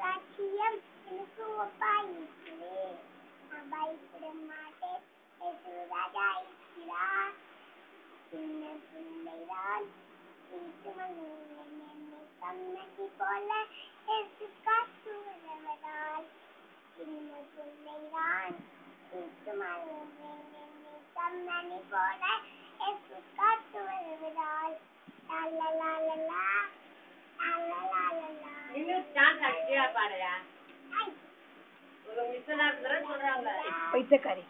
ராட்சியம் எனக்கு ஒப்பாயிற்று நான் பயப்பட மாட்டேன் ராஜா இருக்கிறார் சின்ன பிள்ளைதான் கண்ணகி போல காற்று வருவதால் சின்ன பிள்ளைதான் கண்ணனி போல காற்று வருவதால் பைத்தியக்காரி